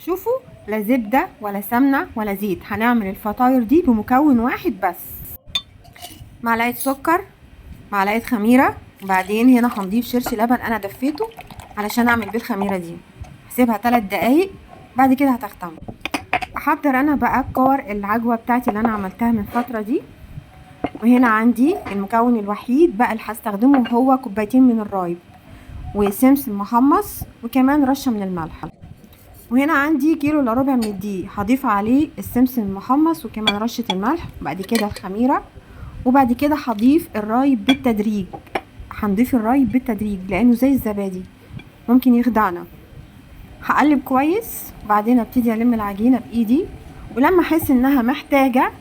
شوفوا، لا زبدة ولا سمنة ولا زيت، هنعمل الفطاير دي بمكون واحد بس. معلقة سكر، معلقة خميرة، وبعدين هنا هنضيف شرش لبن انا دفيته علشان اعمل بيه الخميرة دي. هسيبها 3 دقايق، بعد كده هتختمر. احضر انا بقى كور العجوة بتاعتي اللي انا عملتها من فترة دي. وهنا عندي المكون الوحيد بقى اللي هستخدمه هو كوبايتين من الرايب وسمسم محمص وكمان رشة من الملح. وهنا عندي كيلو الا ربع من الدقيق، هضيف عليه السمسم المحمص وكمان رشة الملح، وبعد كده الخميرة، وبعد كده هضيف الرايب بالتدريج. هنضيف الرايب بالتدريج لانه زي الزبادي ممكن يخدعنا. هقلب كويس، وبعدين ابتدي الم العجينة بايدي، ولما احس انها محتاجة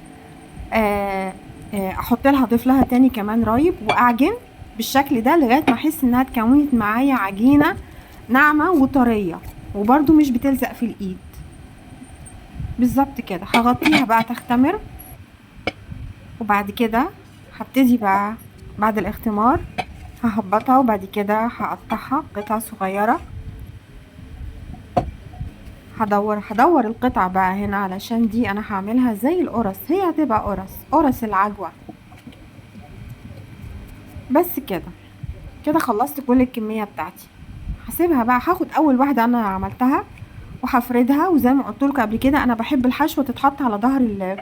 احط لها اضيف لها تاني كمان رايب واعجن بالشكل ده لغاية ما احس انها اتكونت معايا عجينة ناعمة وطرية وبرده مش بتلزق في الايد بالظبط كده. هغطيها بقى تختمر، وبعد كده هبتدي بقى بعد الاختمار ههبطها، وبعد كده هقطعها قطع صغيرة. هدور القطع بقى هنا علشان دي انا هعملها زي القرص، هي هتبقى قرص العجوة بس كده. كده خلصت كل الكمية بتاعتي. هسيبها بقى، هاخد اول واحدة انا عملتها وهفردها، وزي ما قلت لكم قبل كده انا بحب الحشوة تتحط على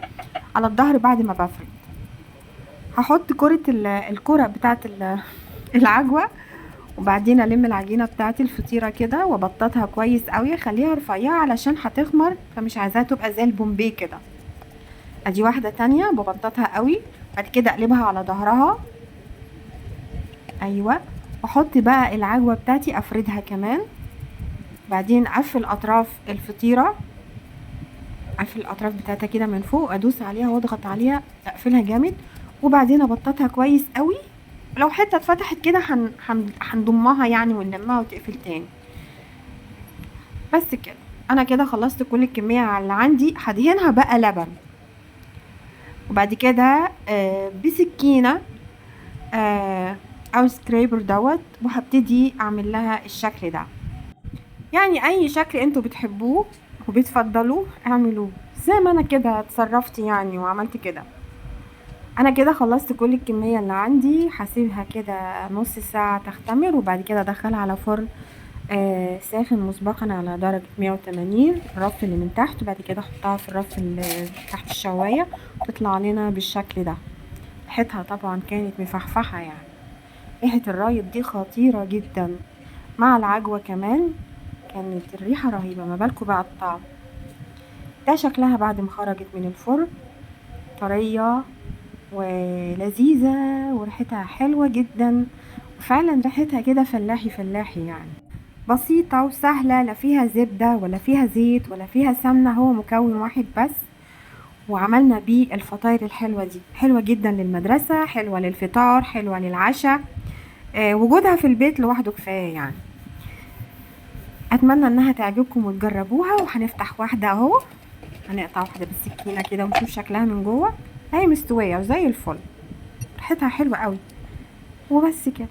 على الظهر بعد ما بفرد. هحط الكرة بتاعت العجوة، وبعدين الم العجينة بتاعتي الفطيرة كده وابططها كويس قوي، اخليها رفيعة علشان هتخمر، فمش عايزاها تبقى زي البومبي كده. ادي واحدة تانية ببططها قوي، بعد كده اقلبها على ظهرها. ايوه، واحط بقى العجوة بتاعتي افردها كمان، بعدين اقفل اطراف الفطيرة، اقفل الاطراف بتاعتها كده من فوق، ادوس عليها واضغط عليها اقفلها جامد، وبعدين ابططها كويس قوي. لو حته اتفتحت كده هنضمها يعني ونلمها وتقفل تاني بس كده. انا كده خلصت كل الكميه اللي عندي. هدهنها بقى لبن، وبعد كده بسكينه او سكريبر وهبتدي اعمل لها الشكل ده. يعني اي شكل انتوا بتحبوه وبتفضلوه اعملوه زي ما انا كده اتصرفت يعني وعملت كده. انا كده خلصت كل الكميه اللي عندي. هسيبها كده نص ساعه تختمر، وبعد كده ادخلها على فرن ساخن مسبقا على درجه 180 الرف اللي من تحت، وبعد كده احطها في الرف اللي تحت الشوايه تطلع لنا بالشكل ده. ريحتها طبعا كانت مفحفحه، يعني ريحه الرايب دي خطيره جدا مع العجوه كمان، كانت الريحه رهيبه، ما بالكم بقى الطعم. ده شكلها بعد ما خرجت من الفرن، طريه ولذيذة وريحتها حلوة جدا، وفعلا ريحتها كده فلاحي فلاحي، يعني بسيطة وسهلة، لا فيها زبدة ولا فيها زيت ولا فيها سمنة، هو مكون واحد بس. وعملنا بيه الفطاير الحلوة دي، حلوة جدا للمدرسة، حلوة للفطار، حلوة للعشاء. وجودها في البيت لوحده كفاية يعني. اتمنى انها تعجبكم وتجربوها. وهنفتح واحدة اهو، هنقطع واحدة بالسكينة كده ونشوف شكلها من جوه. هي مستوية وزي الفل، ريحتها حلوة قوي وبس كده.